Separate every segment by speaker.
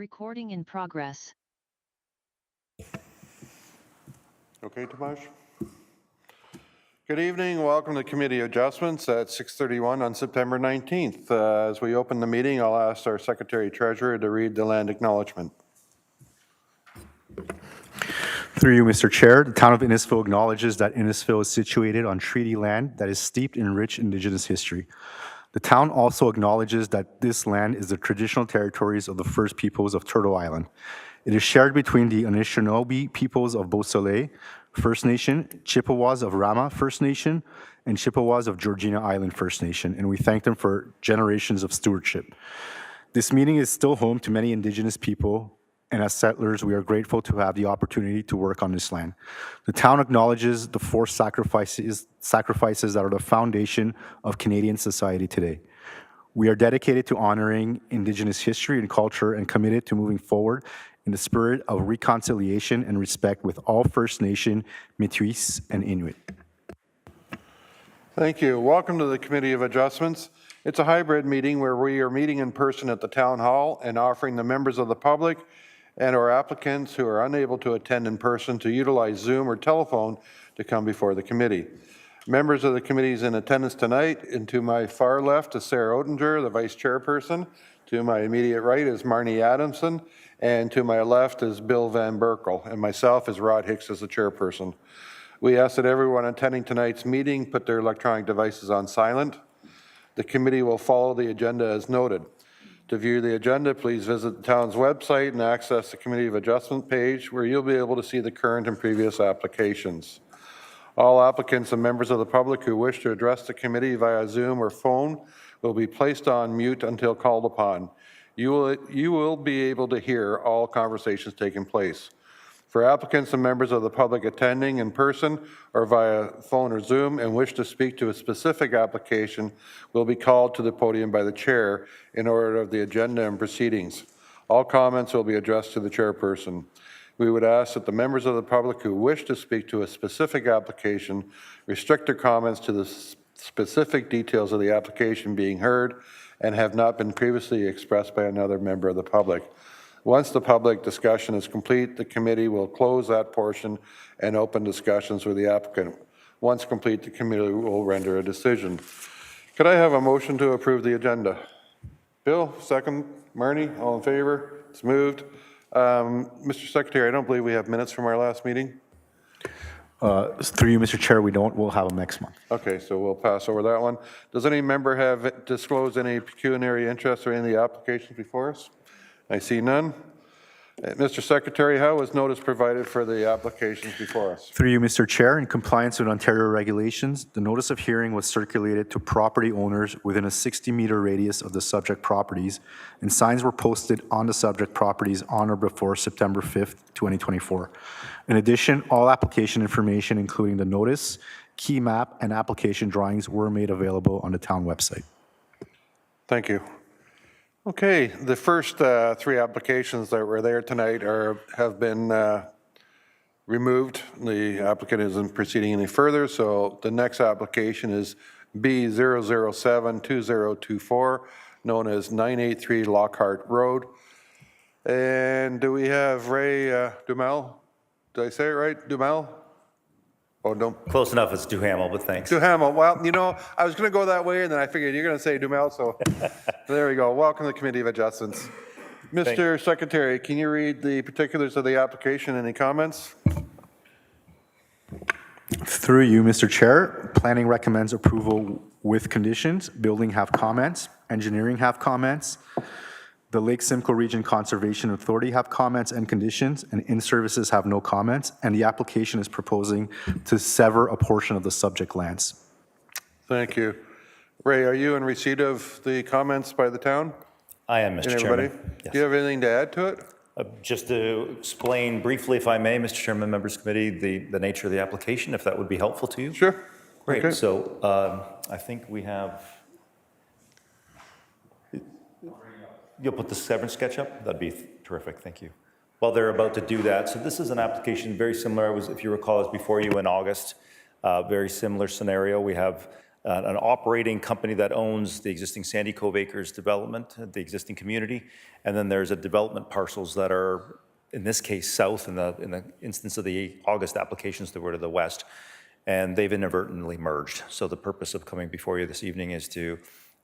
Speaker 1: Recording in progress.
Speaker 2: Okay, Tomasz? Good evening. Welcome to Committee Adjustments at 6:31 on September 19th. As we open the meeting, I'll ask our Secretary Treasurer to read the land acknowledgement.
Speaker 3: Through you, Mr. Chair, the town of Innisfil acknowledges that Innisfil is situated on treaty land that is steeped in rich Indigenous history. The town also acknowledges that this land is the traditional territories of the First Peoples of Turtle Island. It is shared between the Anishinaabe peoples of Beausoleil First Nation, Chippewas of Rama First Nation, and Chippewas of Georgina Island First Nation, and we thank them for generations of stewardship. This meeting is still home to many Indigenous people, and as settlers, we are grateful to have the opportunity to work on this land. The town acknowledges the forced sacrifices that are the foundation of Canadian society today. We are dedicated to honoring Indigenous history and culture and committed to moving forward in the spirit of reconciliation and respect with all First Nation, Métis, and Inuit.
Speaker 2: Thank you. Welcome to the Committee of Adjustments. It's a hybrid meeting where we are meeting in person at the Town Hall and offering the members of the public and our applicants who are unable to attend in person to utilize Zoom or telephone to come before the committee. Members of the committees in attendance tonight, and to my far left is Sarah Oettinger, the Vice Chairperson. To my immediate right is Marnie Adamson, and to my left is Bill Van Berkel, and myself is Rod Hicks as the Chairperson. We ask that everyone attending tonight's meeting put their electronic devices on silent. The committee will follow the agenda as noted. To view the agenda, please visit the town's website and access the Committee of Adjustment page where you'll be able to see the current and previous applications. All applicants and members of the public who wish to address the committee via Zoom or phone will be placed on mute until called upon. You will be able to hear all conversations taking place. For applicants and members of the public attending in person or via phone or Zoom and wish to speak to a specific application will be called to the podium by the chair in order of the agenda and proceedings. All comments will be addressed to the chairperson. We would ask that the members of the public who wish to speak to a specific application restrict their comments to the specific details of the application being heard and have not been previously expressed by another member of the public. Once the public discussion is complete, the committee will close that portion and open discussions with the applicant. Once complete, the committee will render a decision. Could I have a motion to approve the agenda? Bill, second. Marnie, all in favor? It's moved. Mr. Secretary, I don't believe we have minutes from our last meeting.
Speaker 3: Through you, Mr. Chair, we don't. We'll have them next month.
Speaker 2: Okay, so we'll pass over that one. Does any member have disclosed any pecuniary interest or any of the applications before us? I see none. Mr. Secretary, how was notice provided for the applications before us?
Speaker 3: Through you, Mr. Chair, in compliance with Ontario regulations, the notice of hearing was circulated to property owners within a 60-meter radius of the subject properties, and signs were posted on the subject properties on or before September 5th, 2024. In addition, all application information, including the notice, key map, and application drawings were made available on the town website.
Speaker 2: Thank you. Okay, the first three applications that were there tonight have been removed. The applicant isn't proceeding any further, so the next application is B0072024, known as 983 Lockhart Road. And do we have Ray Dumel? Did I say it right? Dumel? Oh, don't.
Speaker 4: Close enough, it's Duhamel, but thanks.
Speaker 2: Duhamel. Well, you know, I was going to go that way, and then I figured you're going to say Dumel, so there we go. Welcome to the Committee of Adjustments. Mr. Secretary, can you read the particulars of the application? Any comments?
Speaker 3: Through you, Mr. Chair, planning recommends approval with conditions. Building have comments. Engineering have comments. The Lake Simcoe Region Conservation Authority have comments and conditions, and in-services have no comments, and the application is proposing to sever a portion of the subject lands.
Speaker 2: Thank you. Ray, are you in receipt of the comments by the town?
Speaker 4: I am, Mr. Chairman. Yes.
Speaker 2: Do you have anything to add to it?
Speaker 4: Just to explain briefly, if I may, Mr. Chairman, members of the committee, the nature of the application, if that would be helpful to you.
Speaker 2: Sure.
Speaker 4: Great.
Speaker 2: Okay.
Speaker 4: So I think we have. You'll put the severance sketch up? That'd be terrific, thank you. While they're about to do that, so this is an application very similar. If you recall, it was before you in August. Very similar scenario. We have an operating company that owns the existing Sandy Cove Acres development, the existing community, and then there's a development parcels that are, in this case, south, in the instance of the August applications that were to the west, and they've inadvertently merged. So the purpose of coming before you this evening is to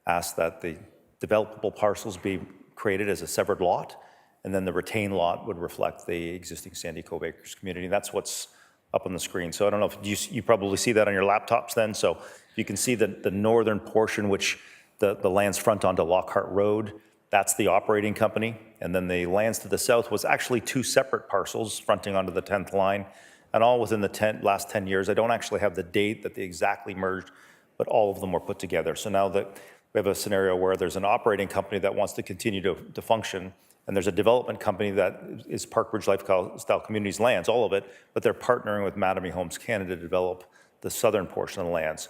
Speaker 4: ask that the developable parcels be created as a severed lot, and then the retained lot would reflect the existing Sandy Cove Acres community. And that's what's up on the screen. So I don't know if you probably see that on your laptops then. So you can see the northern portion, which the lands front onto Lockhart Road, that's the operating company. And then the lands to the south was actually two separate parcels fronting onto the 10th line, and all within the last 10 years. I don't actually have the date that they exactly merged, but all of them were put together. So now that we have a scenario where there's an operating company that wants to continue to function, and there's a development company that is Parkbridge Lifestyle Communities lands, all of it, but they're partnering with Mattamy Homes Canada to develop the southern portion of the lands.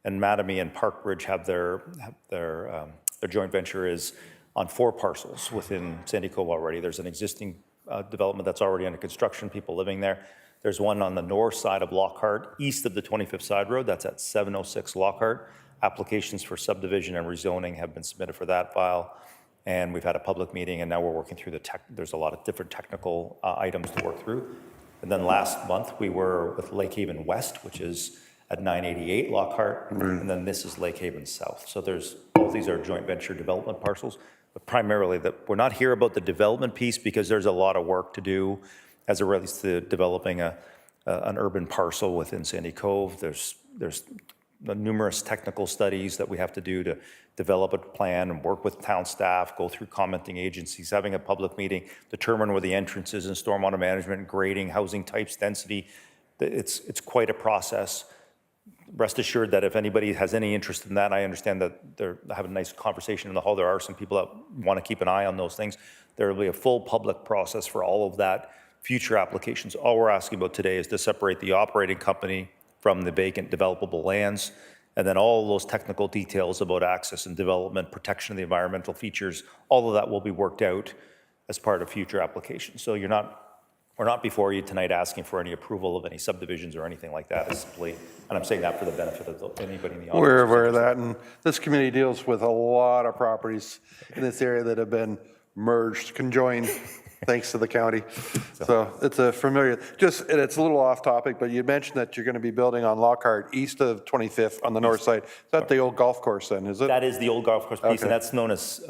Speaker 4: And Mattamy and Parkbridge have their joint venture is on 4 parcels within Sandy Cove already. There's an existing development that's already under construction, people living there. There's one on the north side of Lockhart, east of the 25th Side Road, that's at 706 Lockhart. Applications for subdivision and rezoning have been submitted for that file. And we've had a public meeting, and now we're working through there's a lot of different technical items to work through. And then last month, we were with Lake Haven West, which is at 988 Lockhart, and then this is Lake Haven South. So both these are joint venture development parcels, but primarily we're not here about the development piece because there's a lot of work to do as it relates to developing an urban parcel within Sandy Cove. There's numerous technical studies that we have to do to develop a plan and work with town staff, go through commenting agencies, having a public meeting, determine where the entrance is in stormwater management, grading, housing types, density. It's quite a process. Rest assured that if anybody has any interest in that, I understand that they're having a nice conversation in the hall. There are some people that want to keep an eye on those things. There will be a full public process for all of that, future applications. All we're asking about today is to separate the operating company from the vacant developable lands, and then all those technical details about access and development, protection of the environmental features, all of that will be worked out as part of future applications. So we're not before you tonight asking for any approval of any subdivisions or anything like that. It's simply, and I'm saying that for the benefit of anybody in the audience.
Speaker 2: We're aware of that, and this committee deals with a lot of properties in this area that have been merged, conjoined, thanks to the county. So it's a familiar, and it's a little off topic, but you mentioned that you're going to be building on Lockhart east of 25th on the north side. Is that the old golf course then, is it?
Speaker 4: That is the old golf course piece, and that's known as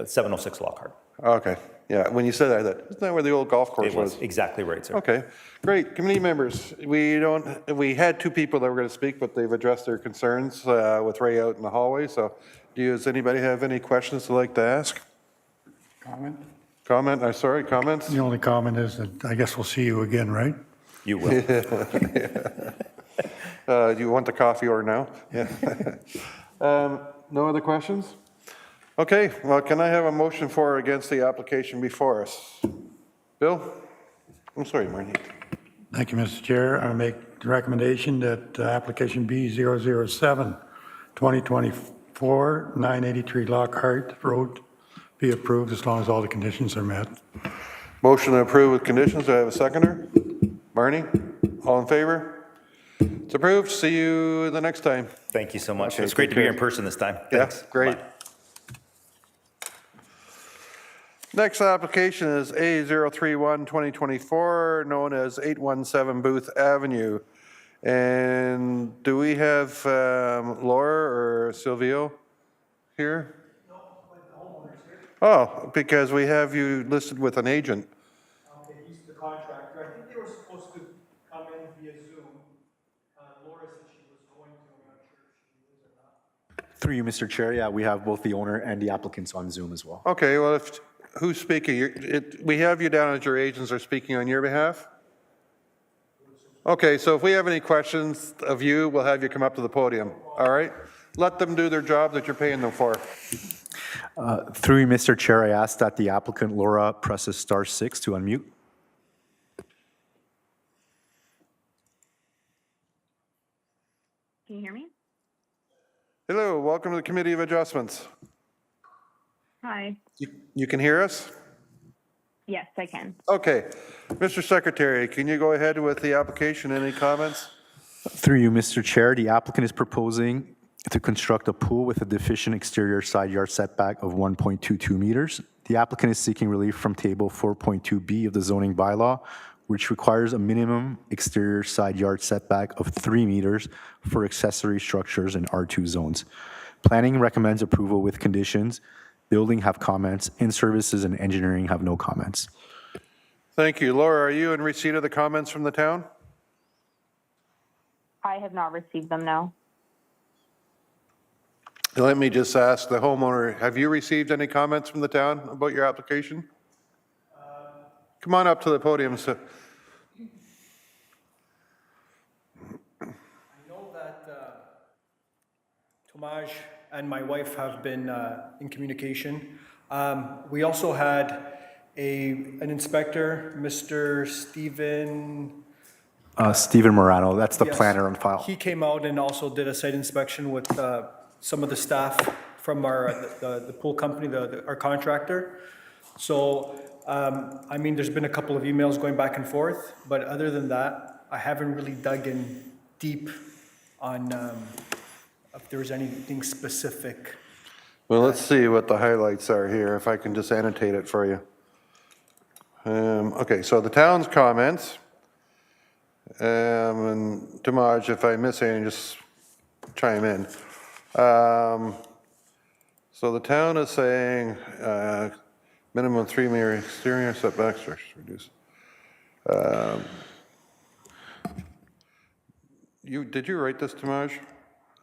Speaker 4: 706 Lockhart.
Speaker 2: Okay, yeah, when you said that, isn't that where the old golf course
Speaker 4: It was exactly right, sir.
Speaker 2: Okay, great. Committee members, we had 2 people that were going to speak, but they've addressed their concerns with Ray out in the hallway. So does anybody have any questions they'd like to ask? Comments?
Speaker 1: The only comment is that I guess we'll see you again, right?
Speaker 4: You will.
Speaker 2: Do you want the coffee or now? Yeah. No other questions? Okay, well, can I have a motion for or against the application before us? Bill? I'm sorry, Marnie.
Speaker 1: Thank you, Mr. Chair. I make the recommendation that application B007, 2024, 983 Lockhart Road be approved as long as all the conditions are met.
Speaker 2: Motion to approve with conditions. Do I have a seconder? Marnie? All in favor? It's approved. See you the next time.
Speaker 4: Thank you so much.
Speaker 2: Okay,
Speaker 4: It's great
Speaker 2: take
Speaker 4: to be here
Speaker 2: care.
Speaker 4: in person this time.
Speaker 2: Yeah,
Speaker 4: Thanks.
Speaker 2: great.
Speaker 4: Bye.
Speaker 2: Next application is A031 2024, known as 817 Booth Avenue. And do we have Laura or Silvio here? No, the homeowner's here. Oh, because we have you listed with an agent.
Speaker 5: Okay, he's the contractor. I think they were supposed to come in via Zoom. Laura said she was going to, I'm not sure if she is or not.
Speaker 3: Through you, Mr. Chair, yeah, we have both the owner and the applicants on Zoom as well.
Speaker 2: Okay, well, who's speaking? We have you down as your agents are speaking on your behalf? Okay, so if we have any questions of you, we'll have you come up to the podium, all right? Let them do their job that you're paying them for.
Speaker 3: Through you, Mr. Chair, I ask that the applicant Laura presses *6 to unmute.
Speaker 6: Can you hear me?
Speaker 2: Hello, welcome to the Committee of Adjustments.
Speaker 6: Hi.
Speaker 2: You can hear us?
Speaker 6: Yes, I can.
Speaker 2: Okay. Mr. Secretary, can you go ahead with the application? Any comments?
Speaker 3: Through you, Mr. Chair, the applicant is proposing to construct a pool with a deficient exterior side yard setback of 1.22 meters. The applicant is seeking relief from Table 4.2B of the zoning bylaw, which requires a minimum exterior side yard setback of 3 meters for accessory structures in R2 zones. Planning recommends approval with conditions. Building have comments. In-services and engineering have no comments.
Speaker 2: Thank you. Laura, are you in receipt of the comments from the town?
Speaker 6: I have not received them, no.
Speaker 2: Let me just ask the homeowner, have you received any comments from the town about your application? Come on up to the podium.
Speaker 5: I know that Tomaj and my wife have been in communication. We also had an inspector, Mr. Stephen.
Speaker 3: Stephen Morano, that's the
Speaker 5: Yes.
Speaker 3: planner on file.
Speaker 5: He came out and also did a site inspection with some of the staff from the pool company, our contractor. So, I mean, there's been a couple of emails going back and forth, but other than that, I haven't really dug in deep on if there's anything specific.
Speaker 2: Well, let's see what the highlights are here, if I can just annotate it for you. Okay, so the town's comments, and Tomaj, if I miss anything, just chime in. So the town is saying minimum 3 meter exterior setback structures reduced. Did you write this, Tomaj?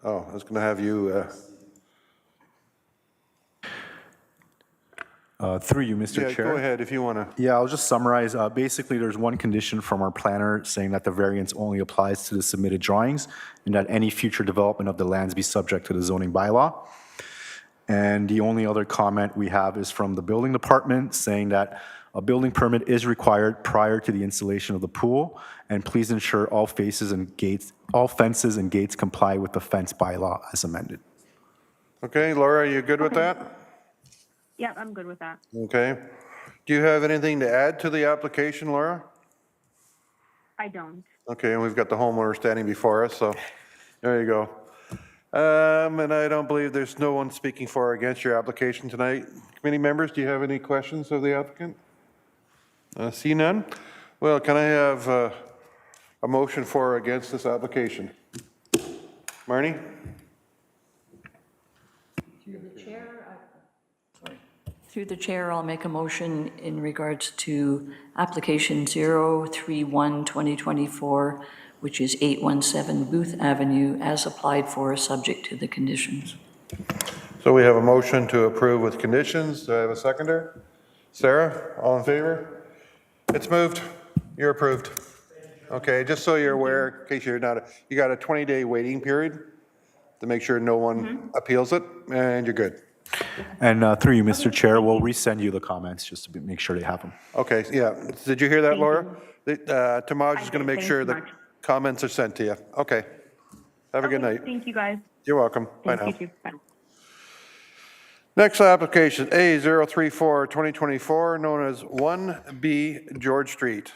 Speaker 2: Oh, I was going to have you.
Speaker 3: Through you, Mr.
Speaker 2: Yeah,
Speaker 3: Chair.
Speaker 2: go ahead if you want to.
Speaker 3: Yeah, I'll just summarize. Basically, there's one condition from our planner saying that the variance only applies to the submitted drawings and that any future development of the lands be subject to the zoning bylaw. And the only other comment we have is from the building department saying that a building permit is required prior to the installation of the pool, and please ensure all fences and gates comply with the fence bylaw as amended.
Speaker 2: Okay, Laura, are you good with that?
Speaker 6: Yeah, I'm good with that.
Speaker 2: Okay. Do you have anything to add to the application, Laura?
Speaker 6: I don't.
Speaker 2: Okay, and we've got the homeowner standing before us, so there you go. And I don't believe there's no one speaking for or against your application tonight. Committee members, do you have any questions of the applicant? See none? Well, can I have a motion for or against this application? Marnie?
Speaker 7: Through the chair, I'll make a motion in regards to application 031-2024, which is 817 Booth Avenue, as applied for, subject to the conditions.
Speaker 2: So we have a motion to approve with conditions. Do I have a seconder? Sarah, all in favor? It's moved. You're approved. Okay, just so you're aware, in case you're not, you got a 20-day waiting period to make sure no one appeals it, and you're good.
Speaker 3: And through you, Mr. Chair, we'll resend you the comments just to make sure they have them.
Speaker 2: Okay, yeah. Did you hear that,
Speaker 6: Thank
Speaker 2: Laura? Tamaj is
Speaker 6: I
Speaker 2: going to
Speaker 6: did.
Speaker 2: make
Speaker 6: Thanks
Speaker 2: sure
Speaker 6: so
Speaker 2: the
Speaker 6: much.
Speaker 2: comments are sent to you. Okay. Have a good
Speaker 6: Okay,
Speaker 2: night.
Speaker 6: Thank you, guys.
Speaker 2: You're welcome. Bye
Speaker 6: Thank
Speaker 2: now.
Speaker 6: you too. Bye.
Speaker 2: Next application, A034-2024, known as 1B George Street.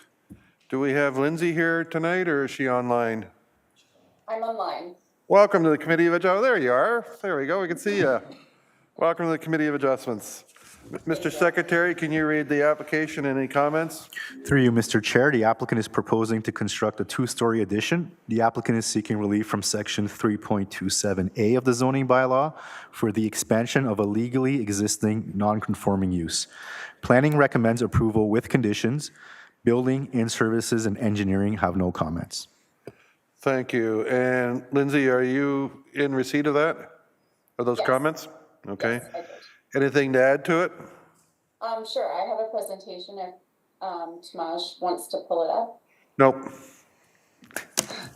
Speaker 2: Do we have Lindsay here tonight, or is she online?
Speaker 8: I'm online.
Speaker 2: Welcome to the Committee of Adjustments. There you are. There we go. We can see you. Welcome to the Committee of Adjustments. Mr. Secretary, can you read the application? Any comments?
Speaker 3: Through you, Mr. Chair, the applicant is proposing to construct a two-story addition. The applicant is seeking relief from Section 3.27A of the zoning bylaw for the expansion of a legally existing non-conforming use. Planning recommends approval with conditions. Building, in-services, and engineering have no comments.
Speaker 2: Thank you. And Lindsay, are you in receipt of that? Of those
Speaker 8: Yes.
Speaker 2: comments? Okay.
Speaker 8: Yes, I did.
Speaker 2: Anything to add to it?
Speaker 8: Sure, I have a presentation if Tamaj wants to pull it up.
Speaker 2: Nope.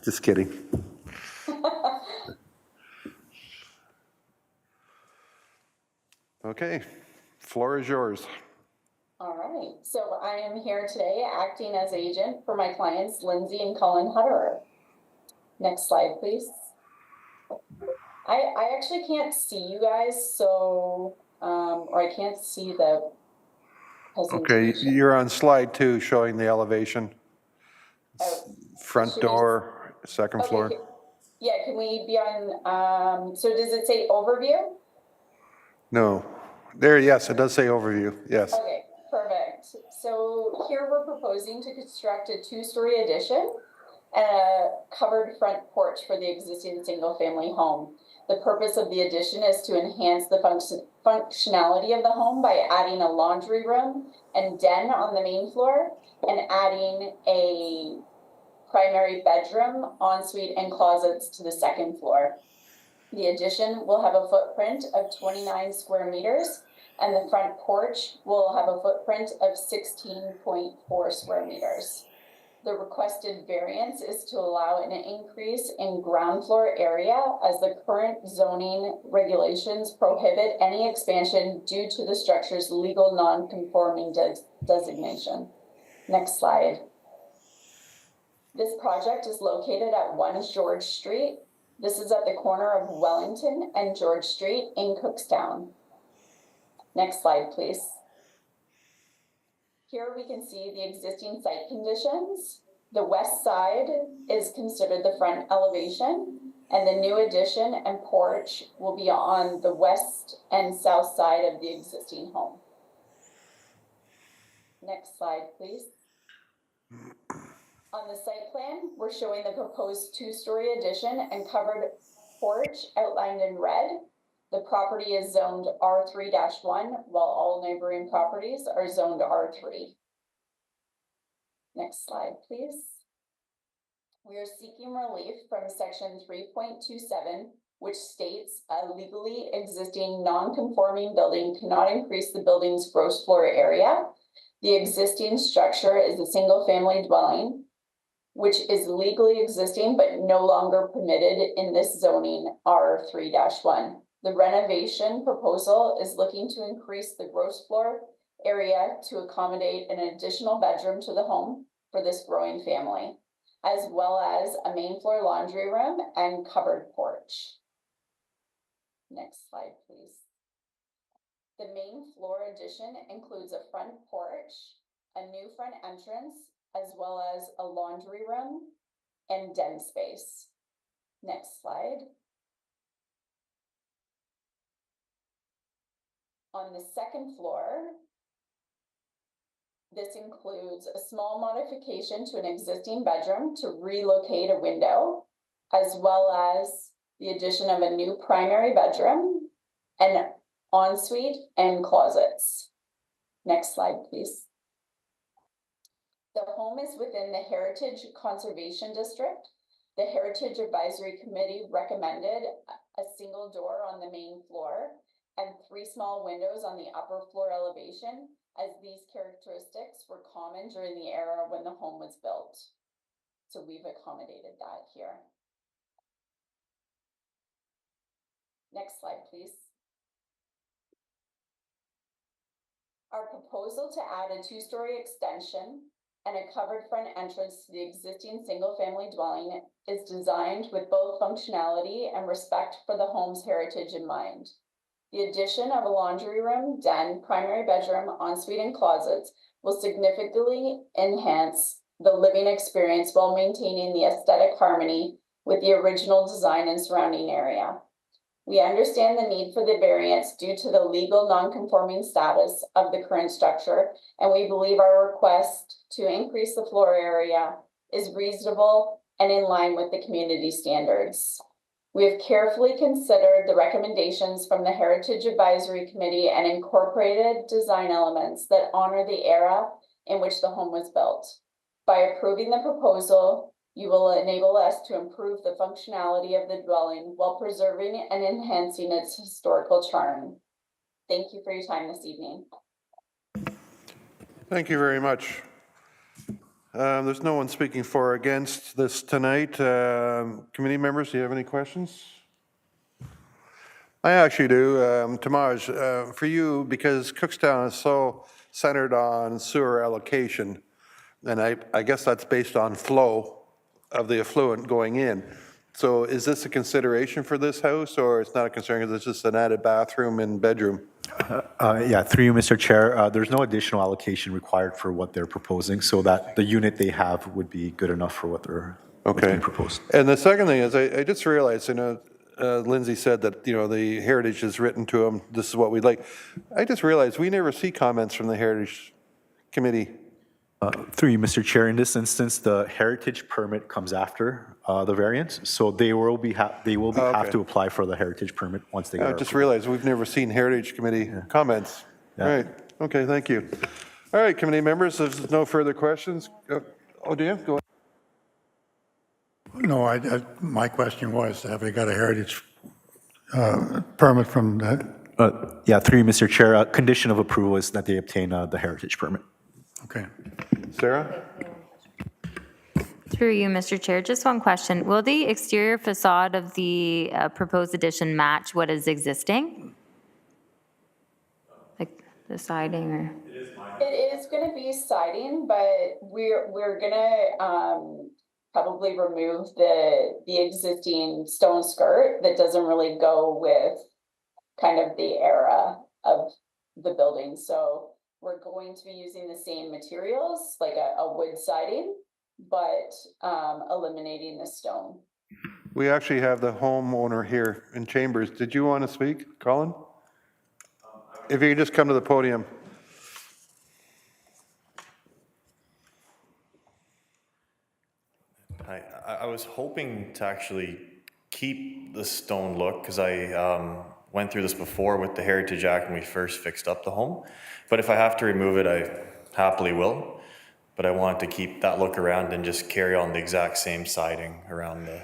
Speaker 2: Just kidding. Okay, floor is yours.
Speaker 8: All right, so I am here today acting as agent for my clients Lindsay and Colin Hutterer. Next slide, please. I actually can't see you guys, so, or I can't see the
Speaker 2: Okay,
Speaker 8: presentation.
Speaker 2: you're on slide 2 showing the elevation.
Speaker 8: Oh,
Speaker 2: Front
Speaker 8: should I-
Speaker 2: door, second
Speaker 8: Okay,
Speaker 2: floor.
Speaker 8: Yeah, can we be on, so does it say overview?
Speaker 2: No. There, yes, it does say overview, yes.
Speaker 8: Okay, perfect. So here we're proposing to construct a two-story addition and a covered front porch for the existing single-family home. The purpose of the addition is to enhance the functionality of the home by adding a laundry room and den on the main floor and adding a primary bedroom, ensuite, and closets to the second floor. The addition will have a footprint of 29 square meters, and the front porch will have a footprint of 16.4 square meters. The requested variance is to allow an increase in ground floor area as the current zoning regulations prohibit any expansion due to the structure's legal non-conforming designation. Next slide. This project is located at 1 George Street. This is at the corner of Wellington and George Street in Cookstown. Next slide, please. Here we can see the existing site conditions. The west side is considered the front elevation, and the new addition and porch will be on the west and south side of the existing home. Next slide, please. On the site plan, we're showing the proposed two-story addition and covered porch outlined in red. The property is zoned R3-1, while all neighboring properties are zoned R3. Next slide, please. We are seeking relief from section 3.27, which states a legally existing non-conforming building cannot increase the building's gross floor area. The existing structure is a single-family dwelling, which is legally existing but no longer permitted in this zoning R3-1. The renovation proposal is looking to increase the gross floor area to accommodate an additional bedroom to the home for this growing family, as well as a main floor laundry room and covered porch. Next slide, please. The main floor addition includes a front porch, a new front entrance, as well as a laundry room and den space. Next slide. On the second floor, this includes a small modification to an existing bedroom to relocate a window, as well as the addition of a new primary bedroom, an ensuite, and closets. Next slide, please. The home is within the Heritage Conservation District. The Heritage Advisory Committee recommended a single door on the main floor and 3 small windows on the upper floor elevation, as these characteristics were common during the era when the home was built. So we've accommodated that here. Next slide, please. Our proposal to add a 2-story extension and a covered front entrance to the existing single-family dwelling is designed with both functionality and respect for the home's heritage in mind. The addition of a laundry room, den, primary bedroom, ensuite, and closets will significantly enhance the living experience while maintaining the aesthetic harmony with the original design and surrounding area. We understand the need for the variance due to the legal non-conforming status of the current structure, and we believe our request to increase the floor area is reasonable and in line with the community standards. We have carefully considered the recommendations from the Heritage Advisory Committee and incorporated design elements that honor the era in which the home was built. By approving the proposal, you will enable us to improve the functionality of the dwelling while preserving and enhancing its historical charm. Thank you for your time this evening.
Speaker 2: Thank you very much. There's no one speaking for or against this tonight. Committee members, do you have any questions? I actually do. Tamaj, for you, because Cookstown is so centered on sewer allocation, and I guess that's based on flow of the effluent going in. So is this a consideration for this house, or it's not a concern because it's just an added bathroom and bedroom?
Speaker 3: Yeah, through you, Mr. Chair, there's no additional allocation required for what they're proposing, so that the unit they have would be good enough for what they're
Speaker 2: Okay.
Speaker 3: being proposed.
Speaker 2: And the second thing is, I just realized, Lindsay said that, the Heritage has written to them, this is what we'd like. I just realized we never see comments from the Heritage Committee.
Speaker 3: Through you, Mr. Chair, in this instance, the heritage permit comes after the variance, so they will have to apply for the heritage permit once they get
Speaker 2: I
Speaker 3: our
Speaker 2: just
Speaker 3: approval.
Speaker 2: realized we've never seen Heritage Committee comments.
Speaker 3: Yeah.
Speaker 2: Right, okay, thank you. All right, committee members, if there's no further questions, oh, do you? Go ahead.
Speaker 1: No, my question was, have they got a heritage permit from that?
Speaker 3: Yeah, through you, Mr. Chair, a condition of approval is that they obtain the heritage permit.
Speaker 1: Okay.
Speaker 2: Sarah?
Speaker 9: Through you, Mr. Chair, just one question. Will the exterior facade of the proposed addition match what is existing? Like the siding or?
Speaker 8: It is gonna be siding, but we're gonna, probably remove the existing stone skirt that doesn't really go with kind of the era of the building. So we're going to be using the same materials, like a wood siding, but eliminating the stone.
Speaker 2: We actually have the homeowner here in chambers. Did you want to speak, Colin? If you could just come to the podium.
Speaker 10: I was hoping to actually keep the stone look because I went through this before with the Heritage Act when we first fixed up the home. But if I have to remove it, I happily will. But I want to keep that look around and just carry on the exact same siding around the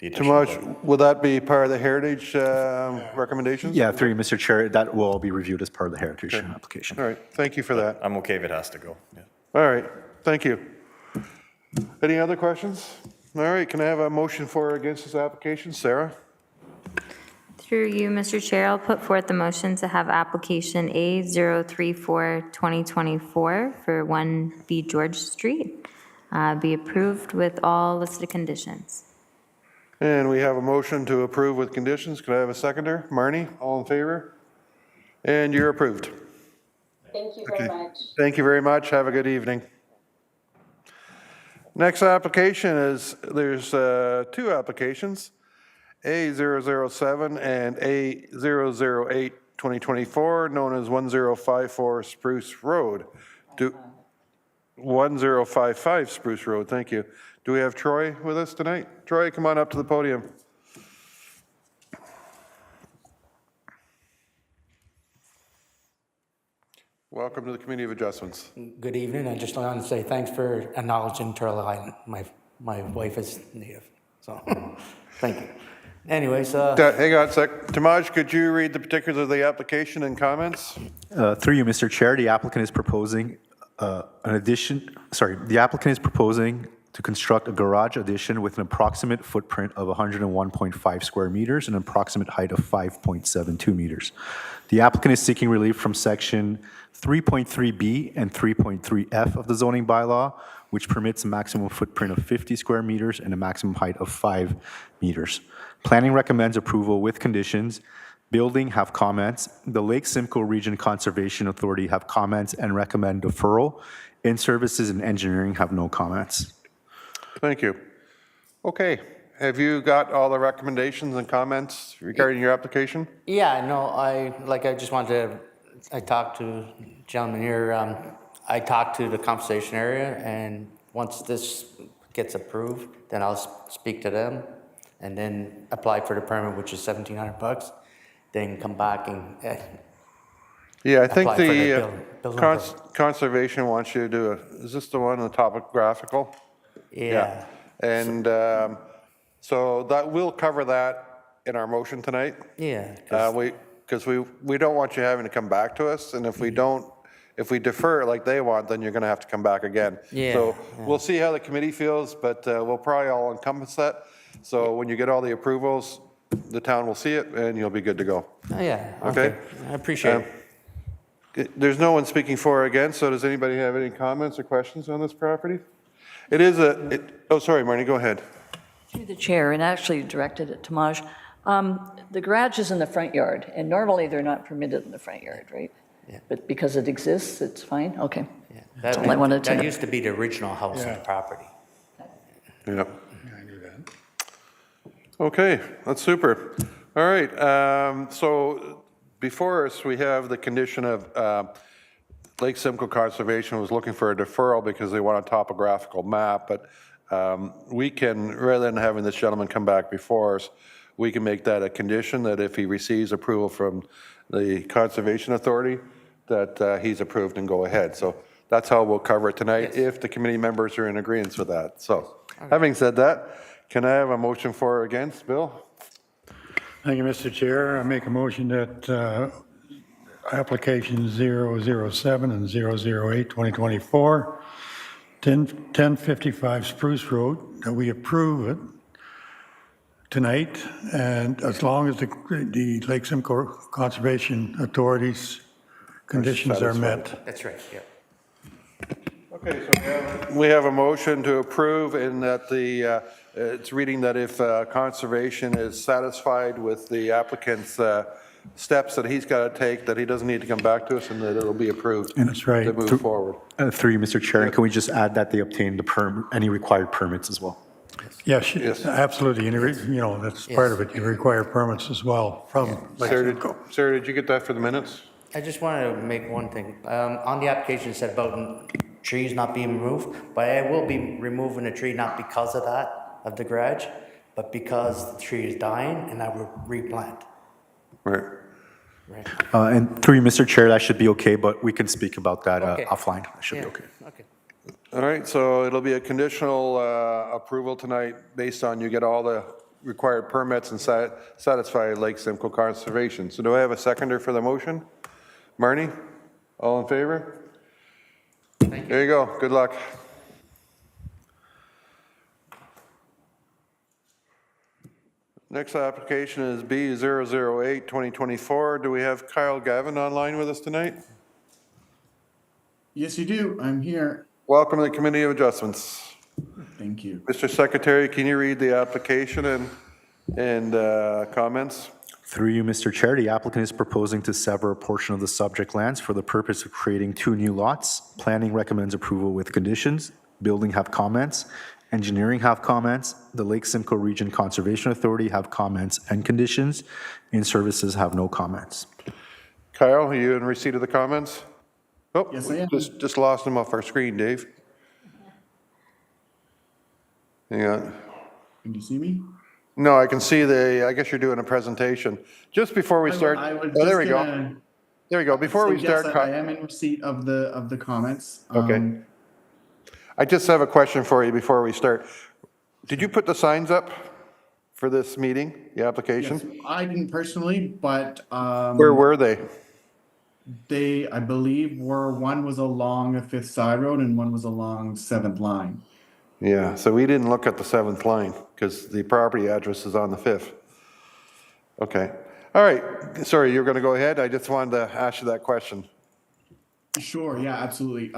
Speaker 10: addition.
Speaker 2: Tamaj, will that be part of the Heritage recommendations?
Speaker 3: Yeah, through you, Mr. Chair, that will all be reviewed as part of the heritage application.
Speaker 2: All right, thank you for that.
Speaker 10: I'm okay if it has to go. Yeah.
Speaker 2: All right, thank you. Any other questions? All right, can I have a motion for or against this application? Sarah?
Speaker 9: Through you, Mr. Chair, I'll put forth the motion to have application A034-2024 for 1B George Street be approved with all listed conditions.
Speaker 2: And we have a motion to approve with conditions. Could I have a seconder? Marnie, all in favor? And you're approved.
Speaker 8: Thank you very much.
Speaker 2: Thank you very much. Have a good evening. Next application is, there's two applications, A007 and A008 2024, known as 1054 Spruce Road. 1055 Spruce Road, thank you. Do we have Troy with us tonight? Troy, come on up to the podium. Welcome to the Committee of Adjustments.
Speaker 11: Good evening. I just wanted to say thanks for acknowledging Turtle Island. My wife is native, so thank you. Anyways,
Speaker 2: Hang on a sec. Tamaj, could you read the particulars of the application and comments?
Speaker 3: Through you, Mr. Chair, the applicant is proposing the applicant is proposing to construct a garage addition with an approximate footprint of 101.5 square meters and an approximate height of 5.72 meters. The applicant is seeking relief from section 3.3B and 3.3F of the zoning bylaw, which permits a maximum footprint of 50 square meters and a maximum height of 5 meters. Planning recommends approval with conditions. Building have comments. The Lake Simcoe Region Conservation Authority have comments and recommend deferral. In-services and engineering have no comments.
Speaker 2: Thank you. Okay, have you got all the recommendations and comments regarding your application?
Speaker 11: yeah, no, I just wanted to, I talked to the gentleman here, I talked to the conservation area, and once this gets approved, then I'll speak to them and then apply for the permit, which is $1,700, then come back and
Speaker 2: Yeah, I think
Speaker 11: apply for the
Speaker 2: the
Speaker 11: building permit.
Speaker 2: conservation wants you to do is this the one, the topographical?
Speaker 11: Yeah.
Speaker 2: And so that, we'll cover that in our motion tonight.
Speaker 11: Yeah.
Speaker 2: Because we don't want you having to come back to us, and if we don't, if we defer it like they want, then you're gonna have to come back again.
Speaker 11: Yeah,
Speaker 2: So
Speaker 11: yeah.
Speaker 2: we'll see how the committee feels, but we'll probably all encompass that. So when you get all the approvals, the town will see it, and you'll be good to go.
Speaker 11: Oh, yeah,
Speaker 2: Okay.
Speaker 11: okay. I appreciate it.
Speaker 2: There's no one speaking for or against, so does anybody have any comments or questions on this property? It is oh, sorry, Marnie, go ahead.
Speaker 7: Through the chair, and actually directed at Tamaj, the garage is in the front yard, and normally they're not permitted in the front yard, right?
Speaker 11: Yeah.
Speaker 7: But because it exists, it's fine? Okay.
Speaker 11: Yeah.
Speaker 7: That's all I wanted to
Speaker 11: That
Speaker 7: know.
Speaker 11: used to be the original house on the property.
Speaker 2: Yeah. Okay, that's super. All right, so before us, we have the condition of Lake Simcoe Conservation was looking for a deferral because they want a topographical map, but we can, rather than having this gentleman come back before us, we can make that a condition that if he receives approval from the Conservation Authority, that he's approved and go ahead. So that's how we'll cover it tonight, if the committee members are in agreement with that. So, having said that, can I have a motion for or against? Bill?
Speaker 1: Thank you, Mr. Chair. I make a motion that application 007 and 008, 2024, 1055 Spruce Road, that we approve it tonight, and as long as the Lake Simcoe Conservation Authority's conditions are met.
Speaker 11: That's right, yeah.
Speaker 2: Okay, so we have a motion to approve in that it's reading that if conservation is satisfied with the applicant's steps that he's got to take, that he doesn't need to come back to us and that it'll be approved.
Speaker 1: And that's right.
Speaker 2: To move forward.
Speaker 3: Through you, Mr. Chair, and can we just add that they obtained any required permits as well?
Speaker 1: Yes, absolutely. And, that's part of it. You require permits as well from Lake Simcoe.
Speaker 2: Sarah, did you get that for the minutes?
Speaker 11: I just wanted to make one thing. On the application, it said about trees not being removed, but I will be removing a tree not because of that, of the garage, but because the tree is dying and I will replant.
Speaker 2: Right.
Speaker 11: Right.
Speaker 3: And through you, Mr. Chair, that should be okay, but we can speak about that
Speaker 11: Okay.
Speaker 3: offline. That should be okay.
Speaker 11: Okay.
Speaker 2: All right, so it'll be a conditional approval tonight based on you get all the required permits and satisfy Lake Simcoe Conservation. So do I have a seconder for the motion? Marnie? All in favor?
Speaker 11: Thank you.
Speaker 2: There you go. Good luck. Next application is B008 2024. Do we have Kyle Gavin online with us tonight?
Speaker 12: Yes, you do. I'm here.
Speaker 2: Welcome to the Committee of Adjustments.
Speaker 12: Thank you.
Speaker 2: Mr. Secretary, can you read the application and comments?
Speaker 3: Through you, Mr. Chair, the applicant is proposing to sever a portion of the subject lands for the purpose of creating 2 new lots. Planning recommends approval with conditions. Building have comments. Engineering have comments. The Lake Simcoe Region Conservation Authority have comments and conditions. In-services have no comments.
Speaker 2: Kyle, are you in receipt of the comments? Oh,
Speaker 12: Yes, I am.
Speaker 2: just lost them off our screen, Dave. Hang on.
Speaker 12: Can you see me?
Speaker 2: No, I can see I guess you're doing a presentation. Just before we start, oh, there we go. There we go. Before we start.
Speaker 12: Yes, I am in receipt of the comments.
Speaker 2: Okay. I just have a question for you before we start. Did you put the signs up for this meeting, the application?
Speaker 12: Yes, I didn't personally, but
Speaker 2: Where were they?
Speaker 12: they, I believe, one was along the 5th Side Road and one was along 7th Line.
Speaker 2: Yeah, so we didn't look at the 7th line because the property address is on the 5th. Okay. All right. Sorry, you're going to go ahead. I just wanted to ask you that question.
Speaker 12: Sure, yeah, absolutely.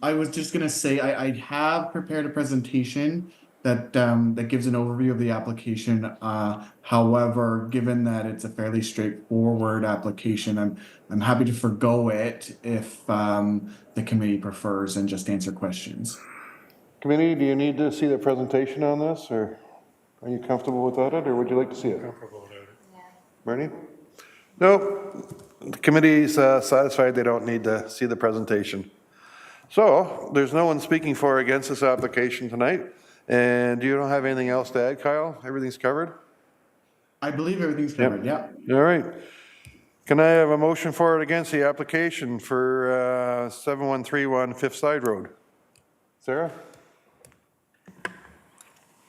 Speaker 12: I was just gonna say, I have prepared a presentation that that gives an overview of the application. However, given that it's a fairly straightforward application, I'm happy to forgo it if the committee prefers and just answer questions.
Speaker 2: Committee, do you need to see the presentation on this, or are you comfortable without it, or would you like to see it? Comfortable without it. Yeah. Bernie? No, the committee's satisfied they don't need to see the presentation. So, there's no one speaking for or against this application tonight, and you don't have anything else to add, Kyle? Everything's covered?
Speaker 12: I believe everything's covered, yeah.
Speaker 2: All right. Can I have a motion for or against the application for 7131 5th Side Road? Sarah?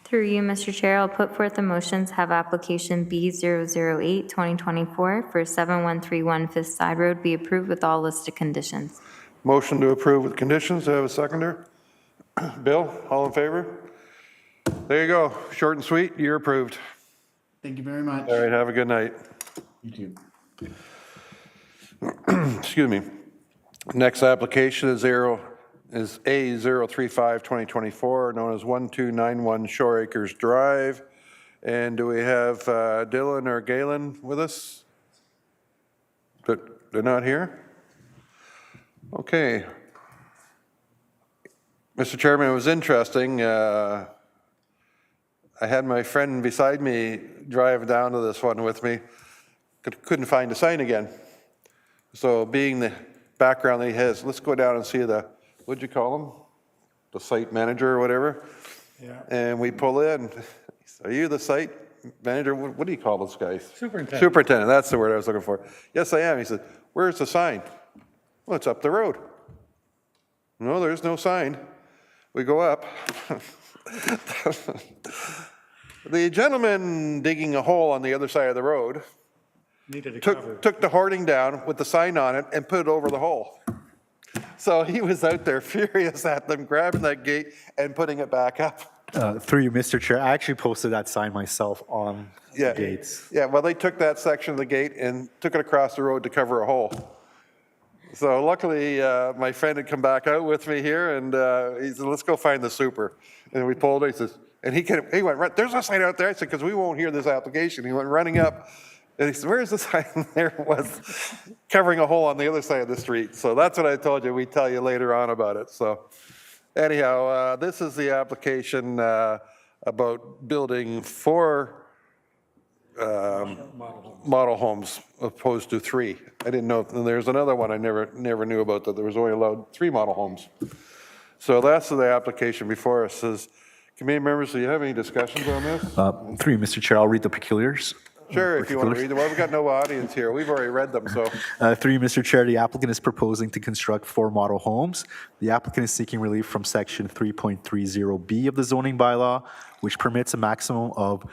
Speaker 9: Through you, Mr. Chair, I'll put forth the motion to have application B008 2024 for 7131 5th Side Road be approved with all listed conditions.
Speaker 2: Motion to approve with conditions. Do I have a seconder? Bill, all in favor? There you go. Short and sweet. You're approved.
Speaker 12: Thank you very much.
Speaker 2: All right. Have a good night.
Speaker 12: You too.
Speaker 2: Excuse me. Next application is A035 2024, known as 1291 Shore Acres Drive. And do we have Dylan or Galen with us? But they're not here? Okay. Mr. Chairman, it was interesting. I had my friend beside me drive down to this one with me, couldn't find the sign again. So being the background that he has, let's go down and see the, what'd you call him? The site manager or whatever?
Speaker 1: Yeah.
Speaker 2: And we pull in, are you the site manager? What do you call those guys?
Speaker 1: Superintendent.
Speaker 2: Superintendent, that's the word I was looking for. Yes, I am. He said, where's the sign? Well, it's up the road. No, there's no sign. We go up. The gentleman digging a hole on the other side of the road
Speaker 1: Needed a cover.
Speaker 2: took the hoarding down with the sign on it and put it over the hole. So he was out there furious at them, grabbing that gate and putting it back up.
Speaker 3: Through you, Mr. Chair, I actually posted that sign myself on the gates.
Speaker 2: Yeah, well, they took that section of the gate and took it across the road to cover a hole. So luckily, my friend had come back out with me here, and he said, let's go find the super. And we pulled it, he says, and he went, right, there's a sign out there. I said, because we won't hear this application. He went running up, and he said, where's the sign? There it was, covering a hole on the other side of the street. So that's what I told you. We'd tell you later on about it. So anyhow, this is the application about building 4 model homes opposed to 3. I didn't know, and there's another one I never knew about, that there was only allowed 3 model homes. So that's the application before us. Says, committee members, do you have any discussions on this?
Speaker 3: Through you, Mr. Chair, I'll read the peculiars.
Speaker 2: Sure, if you want to read them. Well, we've got no audience here. We've already read them, so.
Speaker 3: Through you, Mr. Chair, the applicant is proposing to construct 4 model homes. The applicant is seeking relief from section 3.30B of the zoning bylaw, which permits a maximum of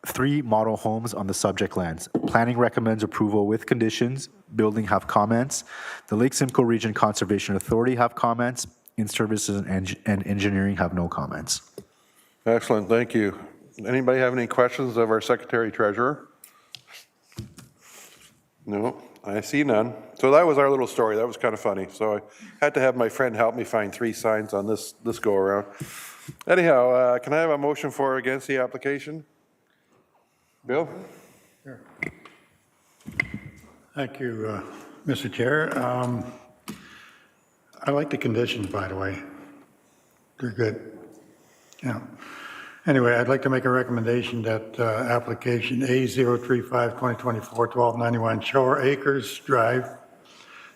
Speaker 3: 3 model homes on the subject lands. Planning recommends approval with conditions. Building have comments. The Lake Simcoe Region Conservation Authority have comments. In-services and engineering have no comments.
Speaker 2: Excellent, thank you. Anybody have any questions of our Secretary Treasurer? No, I see none. So that was our little story. That was kind of funny. So I had to have my friend help me find 3 signs on this go around. Anyhow, can I have a motion for or against the application? Bill?
Speaker 1: Sure. Thank you, Mr. Chair. I like the conditions, by the way. They're good. Yeah. Anyway, I'd like to make a recommendation that application A035-2024, 1291 Shore Acres Drive,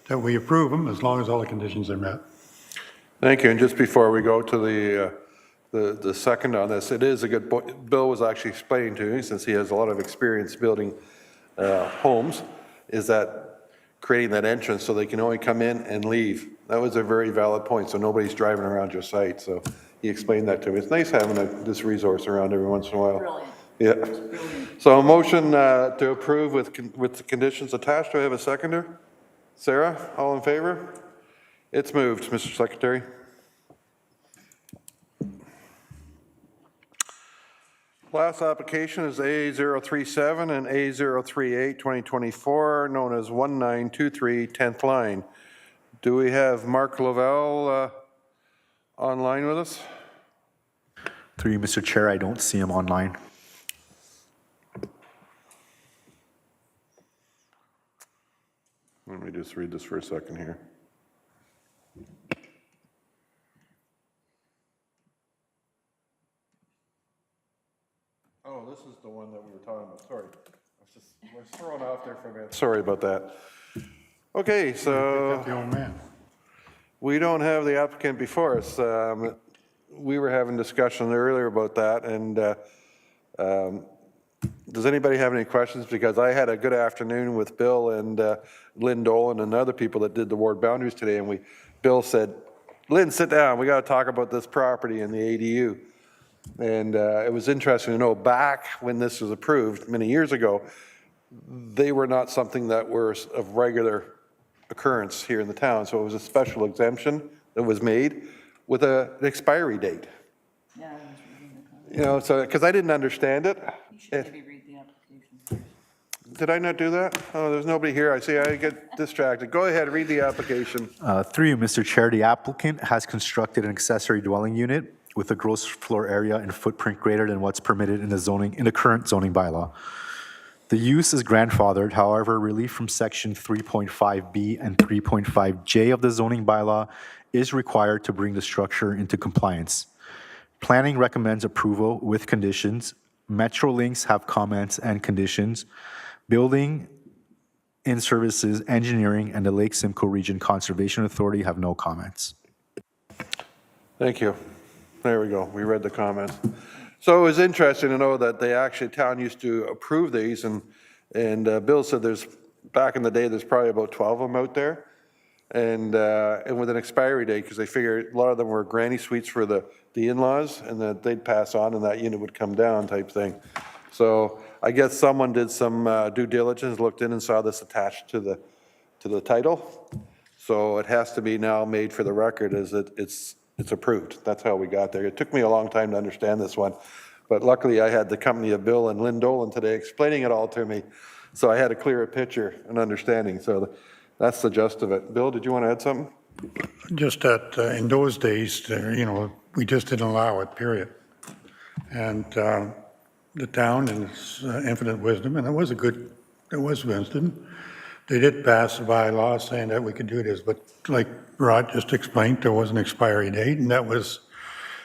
Speaker 1: that we approve them as long as all the conditions are met.
Speaker 2: Thank you. And just before we go to the second on this, it is a good point. Bill was actually explaining to me, since he has a lot of experience building homes, is that creating that entrance so they can only come in and leave. That was a very valid point, so nobody's driving around your site. So he explained that to me. It's nice having this resource around every once in a while.
Speaker 7: Brilliant.
Speaker 2: Yeah.
Speaker 7: Brilliant.
Speaker 2: So a motion to approve with the conditions attached. Do I have a seconder? Sarah, all in favor? It's moved, Mr. Secretary. Last application is A037 and A038, 2024, known as 1923 10th Line. Do we have Mark Lavelle online with us?
Speaker 3: Through you, Mr. Chair, I don't see him online.
Speaker 2: Let me just read this for a second here. Oh, this is the one that we were talking about. Sorry. I was thrown off there for a minute. Sorry about that. Okay, so
Speaker 1: The old man.
Speaker 2: we don't have the applicant before us. We were having discussion earlier about that, and does anybody have any questions? Because I had a good afternoon with Bill and Lynn Dolan and other people that did the ward boundaries today, and Bill said, Lynn, sit down, we got to talk about this property and the ADU. And it was interesting to know, back when this was approved many years ago, they were not something that were of regular occurrence here in the town. So it was a special exemption that was made with an expiry date.
Speaker 7: Yeah, I was reading the
Speaker 2: You know, so, because I didn't understand it.
Speaker 7: You should maybe read the application.
Speaker 2: Did I not do that? Oh, there's nobody here. I see I get distracted. Go ahead, read the application.
Speaker 3: Through you, Mr. Chair, the applicant has constructed an accessory dwelling unit with a gross floor area and footprint greater than what's permitted in the current zoning bylaw. The use is grandfathered, however, relief from section 3.5B and 3.5J of the zoning bylaw is required to bring the structure into compliance. Planning recommends approval with conditions. Metrolinx have comments and conditions. Building and Services, Engineering, and the Lake Simcoe Region Conservation Authority have no comments.
Speaker 2: Thank you. There we go. We read the comments. So it was interesting to know that town used to approve these, and Bill said back in the day, there's probably about 12 of them out there. And with an expiry date, because they figured a lot of them were granny suites for the in-laws, and that they'd pass on and that unit would come down type thing. So I guess someone did some due diligence, looked in and saw this attached to the title. So it has to be now made for the record as it's approved. That's how we got there. It took me a long time to understand this one, but luckily I had the company of Bill and Lynn Dolan today explaining it all to me, so I had a clearer picture and understanding. So that's the gist of it. Bill, did you want to add something?
Speaker 1: Just that in those days, we just didn't allow it, period. And the town, in its infinite wisdom, and it was wisdom, they did pass a bylaw saying that we could do this, but like Rod just explained, there was an expiry date, and that was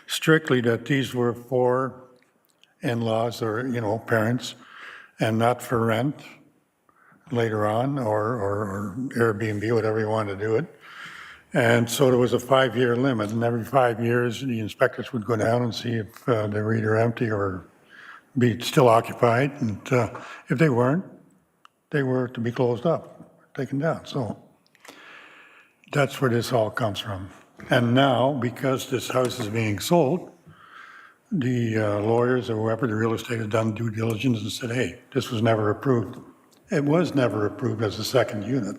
Speaker 1: strictly that these were for in-laws or, parents, and not for rent later on, or Airbnb, whatever you want to do it. And so there was a 5-year limit, and every 5 years, the inspectors would go down and see if they were either empty or be still occupied, and if they weren't, they were to be closed up, taken down. So that's where this all comes from. And now, because this house is being sold, the lawyers or whoever, the real estate has done due diligence and said, hey, this was never approved. It was never approved as a second unit.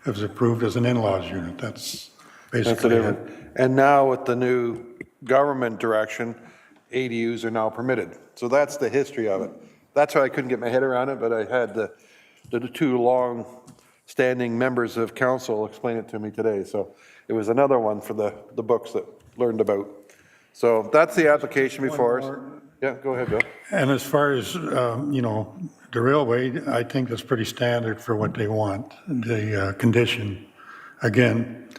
Speaker 1: It was approved as an in-laws unit. That's basically it.
Speaker 2: And now with the new government direction, ADUs are now permitted. So that's the history of it. That's why I couldn't get my head around it, but I had the two long-standing members of council explain it to me today. So it was another one for the books that learned about. So that's the application before us. Yeah, go ahead, Bill.
Speaker 1: And as far as, the railway, I think that's pretty standard for what they want. The condition, again,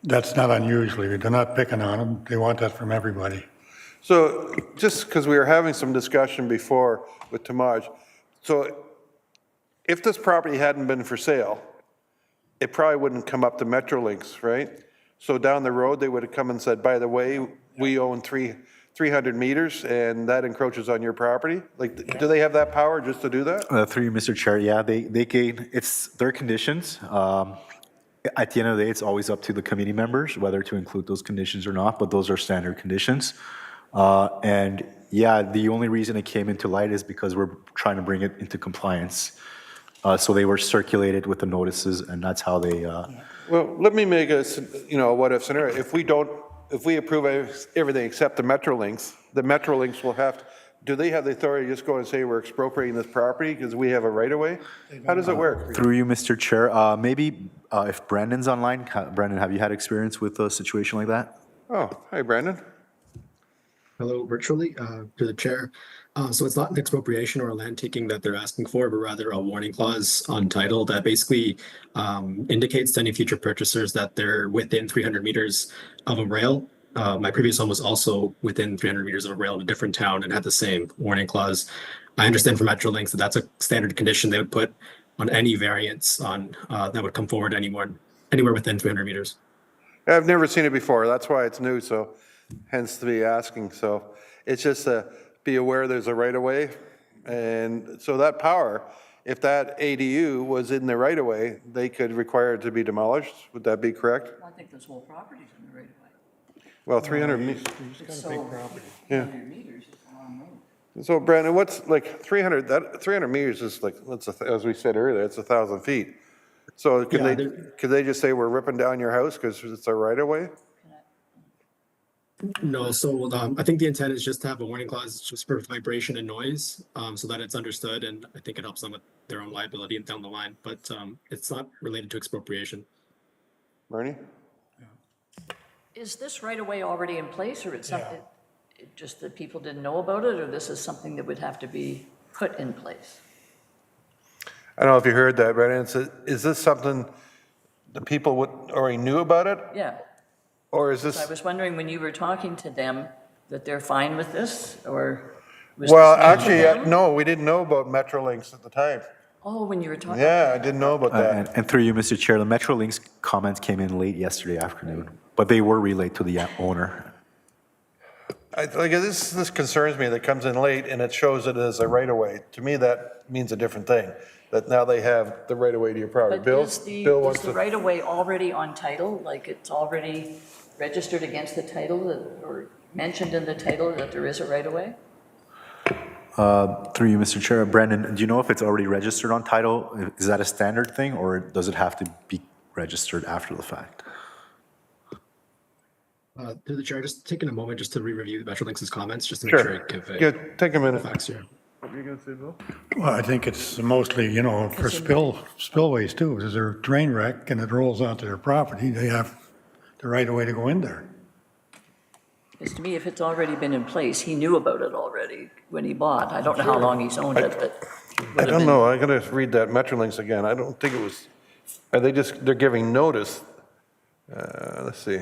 Speaker 1: that's not unusual. They're not picking on them. They want that from everybody.
Speaker 2: So just because we were having some discussion before with Tamaj, so if this property hadn't been for sale, it probably wouldn't come up to Metrolinx, right? So down the road, they would have come and said, by the way, we own 300 meters and that encroaches on your property? Like, do they have that power just to do that?
Speaker 3: Through you, Mr. Chair, yeah, they gain, it's their conditions. At the end of the day, it's always up to the committee members whether to include those conditions or not, but those are standard conditions. And yeah, the only reason it came into light is because we're trying to bring it into compliance. So they were circulated with the notices, and that's how they.
Speaker 2: Well, let me make a what if scenario. If we approve everything except the Metrolinx will have to. Do they have the authority to just go and say we're expropriating this property because we have a right of way? How does it work?
Speaker 3: Through you, Mr. Chair, maybe if Brandon's online, Brandon, have you had experience with a situation like that?
Speaker 2: Oh, hi, Brandon.
Speaker 13: Hello, virtually, to the chair. So it's not an expropriation or a land taking that they're asking for, but rather a warning clause on title that basically indicates to any future purchasers that they're within 300 meters of a rail. My previous home was also within 300 meters of a rail in a different town and had the same warning clause. I understand from Metrolinx that that's a standard condition they would put on any variance on that would come forward anywhere within 300 meters.
Speaker 2: I've never seen it before. That's why it's new. So hence to be asking. So it's just be aware there's a right of way. And so that power, if that ADU was in the right of way, they could require it to be demolished. Would that be correct?
Speaker 7: I think this whole property's in the right of way.
Speaker 2: Well, 300 meters.
Speaker 7: So,
Speaker 2: Yeah.
Speaker 7: 300 meters is a long road.
Speaker 2: So Brandon, what's like 300, that 300 meters is like, as we said earlier, it's 1,000 feet. So could they just say we're ripping down your house because it's a right of way?
Speaker 13: No, so I think the intent is just to have a warning clause just for vibration and noise, so that it's understood, and I think it helps them with their own liability down the line, but it's not related to expropriation.
Speaker 2: Bernie?
Speaker 7: Is this right away already in place, or it's something, just that people didn't know about it, or this is something that would have to be put in place?
Speaker 2: I don't know if you heard that, Brandon. Is this something the people already knew about it?
Speaker 7: Yeah.
Speaker 2: Or is
Speaker 7: So I
Speaker 2: this,
Speaker 7: was wondering, when you were talking to them, that they're fine with this, or? was
Speaker 2: Well,
Speaker 7: this new to
Speaker 2: actually,
Speaker 7: them?
Speaker 2: no, we didn't know about Metrolinx at the time.
Speaker 7: Oh, when you were talking.
Speaker 2: Yeah, I didn't know about that.
Speaker 3: And through you, Mr. Chair, the Metrolinx comments came in late yesterday afternoon, but they were relayed to the owner.
Speaker 2: Like, this concerns me that it comes in late and it shows it as a right-of-way. To me, that means a different thing, that now they have the right-of-way to your property.
Speaker 7: But
Speaker 2: Bill,
Speaker 7: is the
Speaker 2: wants to.
Speaker 7: right-of-way already on title, like it's already registered against the title, or mentioned in the title that there is a right-of-way?
Speaker 3: Through you, Mr. Chair, Brandon, do you know if it's already registered on title? Is that a standard thing, or does it have to be registered after the fact?
Speaker 13: Through the chair, just taking a moment just to re-review Metrolinx's comments, just to make sure I give
Speaker 2: Yeah, take a minute.
Speaker 13: facts here.
Speaker 2: What were you gonna say, Bill?
Speaker 1: Well, I think it's mostly, for spillways too. If there's a train wreck and it rolls onto their property, they have the right of way to go in there.
Speaker 7: Because to me, if it's already been in place, he knew about it already when he bought. I don't know how long he's owned it, but.
Speaker 2: I don't know, I gotta read that Metrolinx again. I don't think it was, are they just, they're giving notice? Let's see.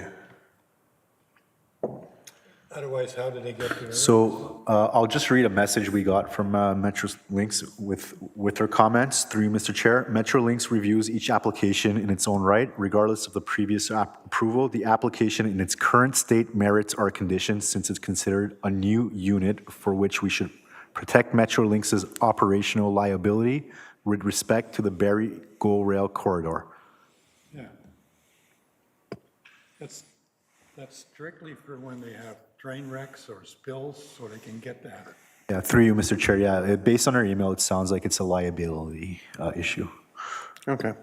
Speaker 1: Otherwise, how did they get there?
Speaker 3: So I'll just read a message we got from Metrolinx with their comments. Through you, Mr. Chair, Metrolinx reviews each application in its own right, regardless of the previous approval. The application in its current state merits our conditions since it's considered a new unit for which we should protect Metrolinx's operational liability with respect to the Barrie GO Rail corridor.
Speaker 1: Yeah. That's strictly for when they have train wrecks or spills, so they can get that.
Speaker 3: Yeah, through you, Mr. Chair, yeah, based on our email, it sounds like it's a liability issue.
Speaker 2: Okay.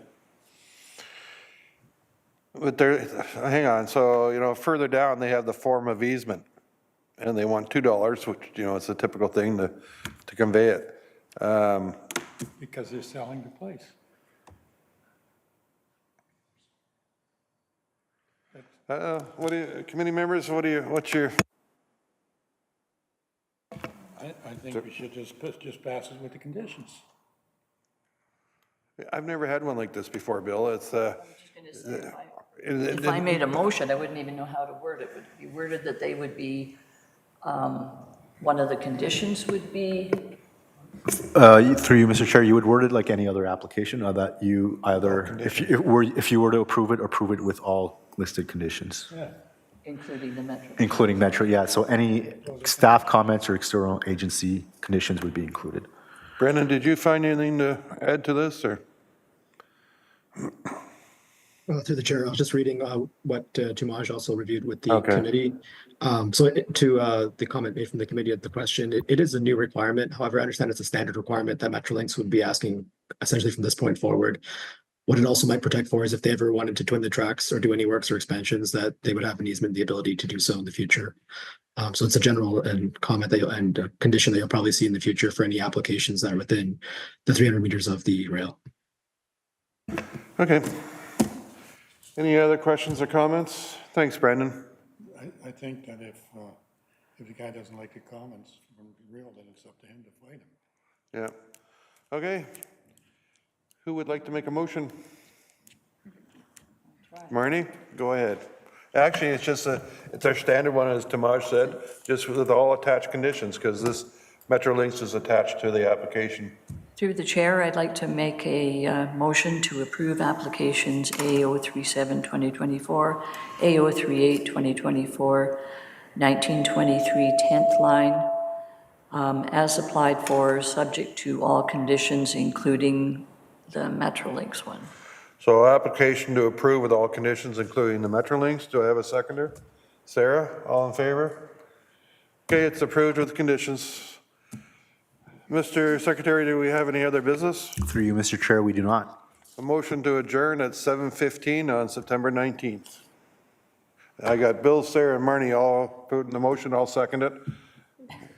Speaker 2: But there, hang on, so, further down, they have the form of easement, and they want $2, which, it's a typical thing to convey it.
Speaker 1: Because they're selling the place.
Speaker 2: What do you, committee members, what's your?
Speaker 1: I think we should just pass it with the conditions.
Speaker 2: I've never had one like this before, Bill. It's,
Speaker 7: If I made a motion, I wouldn't even know how to word it. Would it be worded that they would be, one of the conditions would be?
Speaker 3: Through you, Mr. Chair, you would word it like any other application, that you either, if you were to approve it with all listed conditions.
Speaker 1: Yeah.
Speaker 7: Including the Metro.
Speaker 3: Including Metro, yeah, so any staff comments or external agency conditions would be included.
Speaker 2: Brendan, did you find anything to add to this, or?
Speaker 13: Through the chair, I was just reading what Tumaj also reviewed with the
Speaker 2: Okay.
Speaker 13: committee. To the comment made from the committee at the question, it is a new requirement. However, I understand it's a standard requirement that Metrolinx would be asking essentially from this point forward. What it also might protect for is if they ever wanted to twin the tracks or do any works or expansions, that they would have an easement, the ability to do so in the future. So it's a general and comment that condition that you'll probably see in the future for any applications that are within the 300 meters of the rail.
Speaker 2: Okay. Any other questions or comments? Thanks, Brendan.
Speaker 1: I think that if the guy doesn't like the comments from the real, then it's up to him to fight him.
Speaker 2: Yeah. Okay. Who would like to make a motion? Marnie, go ahead. Actually, it's our standard one, as Tamaj said, just with all attached conditions, because this Metrolinx is attached to the application.
Speaker 7: Through the chair, I'd like to make a motion to approve applications A037 2024, A038 2024, 1923 10th line, as applied for, subject to all conditions, including the Metrolinx one.
Speaker 2: So application to approve with all conditions, including the Metrolinx. Do I have a seconder? Sarah, all in favor? Okay, it's approved with conditions. Mr. Secretary, do we have any other business?
Speaker 3: Through you, Mr. Chair, we do not.
Speaker 2: A motion to adjourn at 7:15 on September 19th. I got Bill, Sarah, and Marnie all put in the motion. I'll second it.